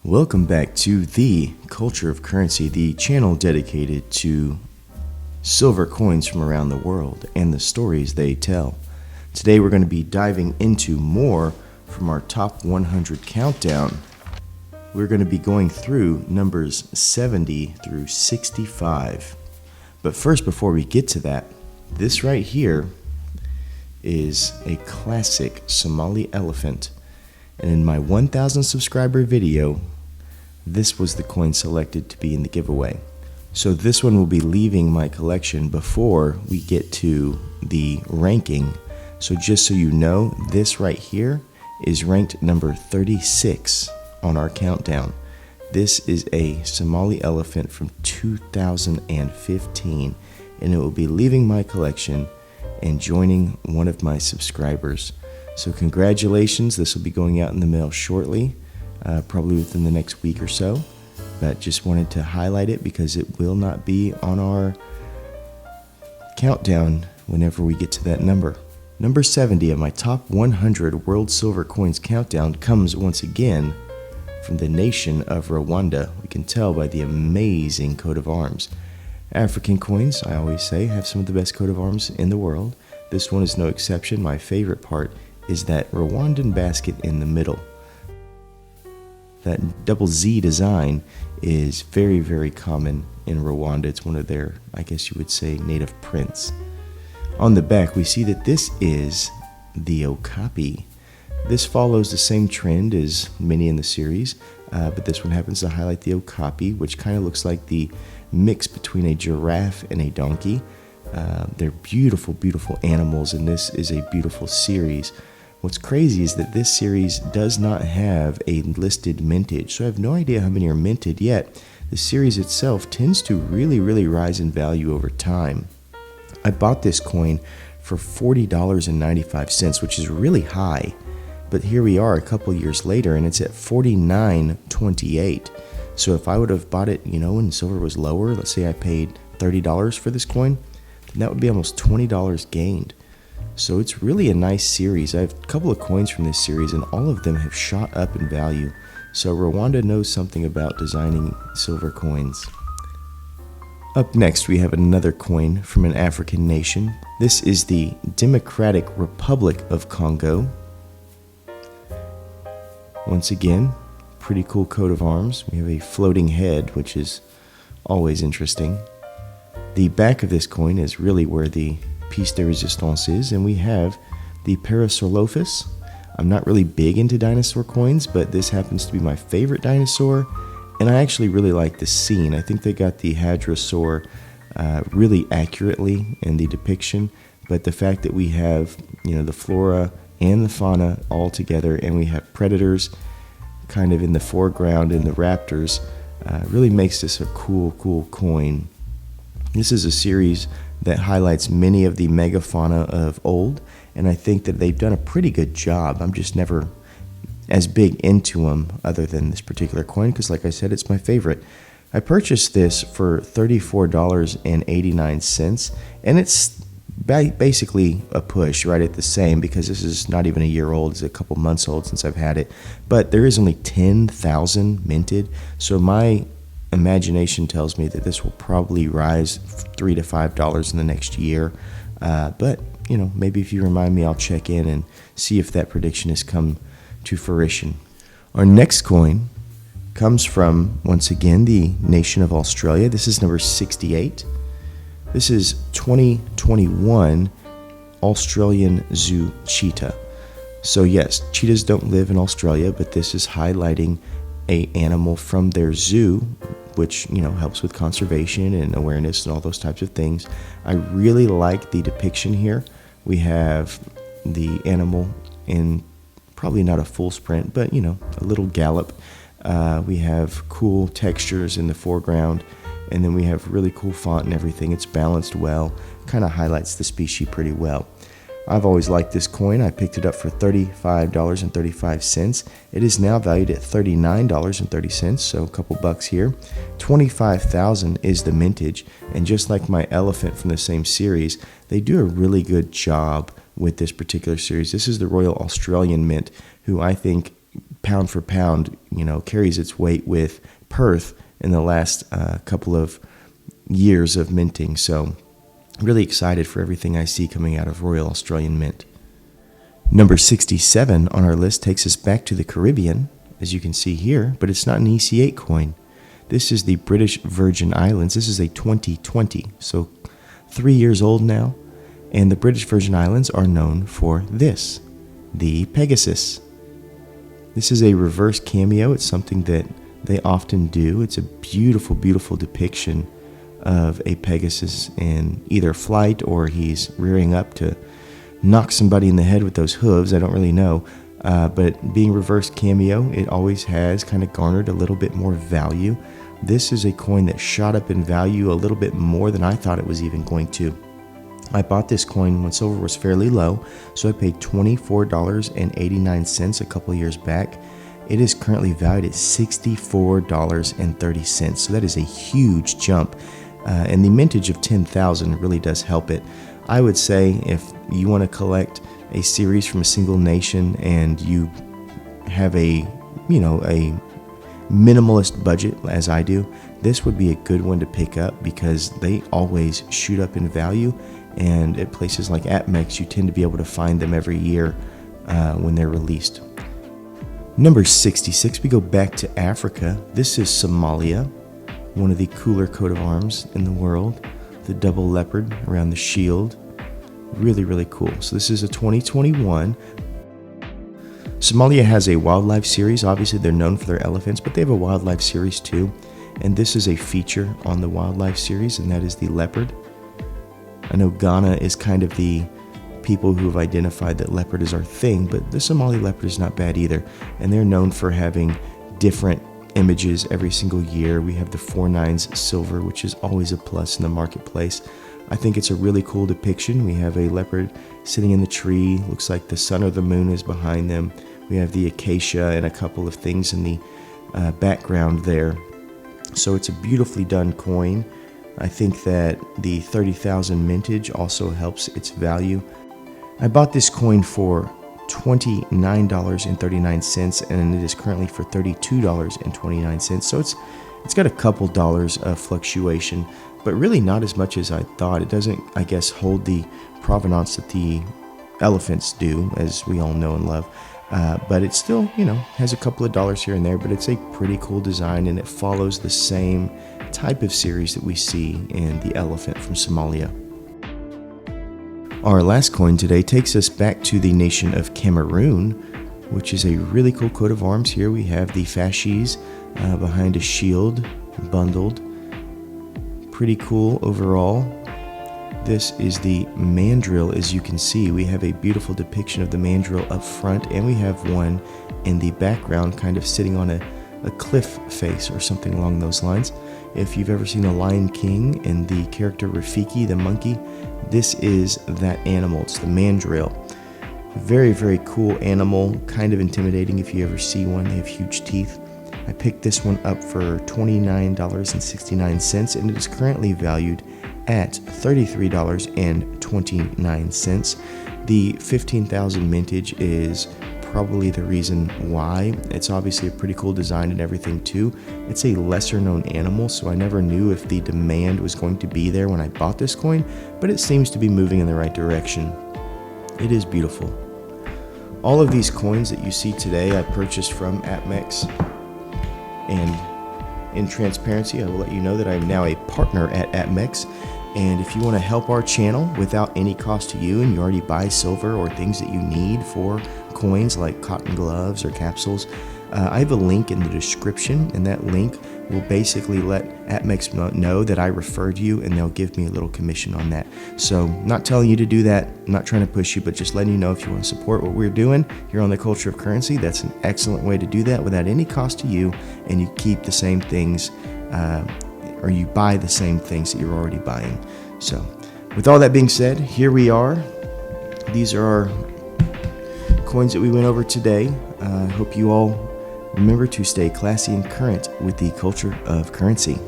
Welcome back to The Culture of Currency, the channel dedicated to silver coins from around the world and the stories they tell. Today we're going to be diving into more from our top 100 countdown. We're going to be going through numbers 70 through 65. But first, before we get to that, this right here is a classic Somali Elephant. And in my 1,000 subscriber video, this was the coin selected to be in the giveaway. So this one will be leaving my collection before we get to the ranking. So just so you know, this right here is ranked number 36 on our countdown. This is a Somali Elephant from 2015, and it will be leaving my collection and joining one of my subscribers. So congratulations, this will be going out in the mail shortly, probably within the next week or so. But just wanted to highlight it because it will not be on our countdown whenever we get to that number. Number 70 of my top 100 world silver coins countdown comes once again from the nation of Rwanda. We can tell by the amazing coat of arms. African coins, I always say, have some of the best coat of arms in the world. This one is no exception. My favorite part is that Rwandan basket in the middle. That double Z design is very, very common in Rwanda. It's one of their, I guess you would say, native prints. On the back, we see that this is the Okapi. This follows the same trend as many in the series, but this one happens to highlight the Okapi, which kind of looks like the mix between a giraffe and a donkey. They're beautiful, beautiful animals, and this is a beautiful series. What's crazy is that this series does not have a listed mintage, so I have no idea how many are minted yet. The series itself tends to really rise in value over time. I bought this coin for $40.95, which is really high, but here we are a couple years later and it's at $49.28. So if I would have bought it, when silver was lower, let's say I paid $30 for this coin, then that would be almost $20 gained. So it's really a nice series. I have a couple of coins from this series and all of them have shot up in value. So Rwanda knows something about designing silver coins. Up next, we have another coin from an African nation. This is the Democratic Republic of Congo. Once again, pretty cool coat of arms. We have a floating head, which is always interesting. The back of this coin is really where the piece de resistance is, and we have the Parasaurolophus. I'm not really big into dinosaur coins, but this happens to be my favorite dinosaur, and I actually really like the scene. I think they got the hadrosaur really accurately in the depiction, but the fact that we have the flora and the fauna all together, and we have predators kind of in the foreground and the raptors, really makes this a cool coin. This is a series that highlights many of the megafauna of old, and I think that they've done a pretty good job. I'm just never as big into them other than this particular coin because, like I said, it's my favorite. I purchased this for $34.89, and it's basically a push right at the same because this is not even a year old. It's a couple months old since I've had it, but there is only 10,000 minted, so my imagination tells me that this will probably rise $3 to $5 in the next year. But maybe if you remind me, I'll check in and see if that prediction has come to fruition. Our next coin comes from, once again, the nation of Australia. This is number 68. This is 2021 Australian Zoo cheetah. So yes, cheetahs don't live in Australia, but this is highlighting an animal from their zoo, which helps with conservation and awareness and all those types of things. I really like the depiction here. We have the animal in probably not a full sprint, but a little gallop. We have cool textures in the foreground, and then we have really cool font and everything. It's balanced well, kind of highlights the species pretty well. I've always liked this coin. I picked it up for $35.35. It is now valued at $39.30, so a couple bucks here. $25,000 is the mintage, and just like my elephant from the same series, they do a really good job with this particular series. This is the Royal Australian Mint, who I think pound for pound, carries its weight with Perth in the last couple of years of minting. So really excited for everything I see coming out of Royal Australian Mint. Number 67 on our list takes us back to the Caribbean, as you can see here, but it's not an EC8 coin. This is the British Virgin Islands. This is a 2020, so 3 years old now. And the British Virgin Islands are known for this, the Pegasus. This is a reverse cameo. It's something that they often do. It's a beautiful, beautiful depiction of a Pegasus in either flight or he's rearing up to knock somebody in the head with those hooves. I don't really know. But being reverse cameo, it always has kind of garnered a little bit more value. This is a coin that shot up in value a little bit more than I thought it was even going to. I bought this coin when silver was fairly low, so I paid $24.89 a couple years back. It is currently valued at $64.30, so that is a huge jump. And the mintage of 10,000 really does help it. I would say if you want to collect a series from a single nation and you have a minimalist budget as I do, this would be a good one to pick up because they always shoot up in value, and at places like APMEX you tend to be able to find them every year when they're released. Number 66, we go back to Africa. This is Somalia, one of the cooler coat of arms in the world. The double leopard around the shield. Really, really cool. So this is a 2021. Somalia has a wildlife series. Obviously, they're known for their elephants, but they have a wildlife series too. And this is a feature on the wildlife series, and that is the leopard. I know Ghana is kind of the people who have identified that leopard is our thing, but the Somali leopard is not bad either. And they're known for having different images every single year. We have the 4/9 silver, which is always a plus in the marketplace. I think it's a really cool depiction. We have a leopard sitting in the tree. Looks like the sun or the moon is behind them. We have the acacia and a couple of things in the background there. So it's a beautifully done coin. I think that the 30,000 mintage also helps its value. I bought this coin for $29.39, and it is currently for $32.29. So it's got a couple dollars of fluctuation, but really not as much as I thought. It doesn't, I guess, hold the provenance that the elephants do, as we all know and love. But it still, has a couple of dollars here and there, but it's a pretty cool design, and it follows the same type of series that we see in the elephant from Somalia. Our last coin today takes us back to the nation of Cameroon, which is a really cool coat of arms. Here we have the fasces behind a shield, bundled. Pretty cool overall. This is the mandrill. As you can see, we have a beautiful depiction of the mandrill up front, and we have one in the background kind of sitting on a cliff face or something along those lines. If you've ever seen The Lion King and the character Rafiki, the monkey, this is that animal. It's the mandrill. Very, very cool animal, kind of intimidating if you ever see one. They have huge teeth. I picked this one up for $29.69, and it is currently valued at $33.29. The 15,000 mintage is probably the reason why. It's obviously a pretty cool design and everything too. It's a lesser known animal, so I never knew if the demand was going to be there when I bought this coin, but it seems to be moving in the right direction. It is beautiful. All of these coins that you see today I purchased from APMEX, and in transparency I will let you know that I am now a partner at APMEX. And if you want to help our channel without any cost to you, and you already buy silver or things that you need for coins like cotton gloves or capsules, I have a link in the description, and that link will basically let APMEX know that I referred you, and they'll give me a little commission on that. So not telling you to do that, I'm not trying to push you, but just letting you know if you want to support what we're doing here on the Culture of Currency, that's an excellent way to do that without any cost to you, and you keep the same things or you buy the same things that you're already buying. So with all that being said, here we are. These are our coins that we went over today. I hope you all remember to stay classy and current with the culture of currency.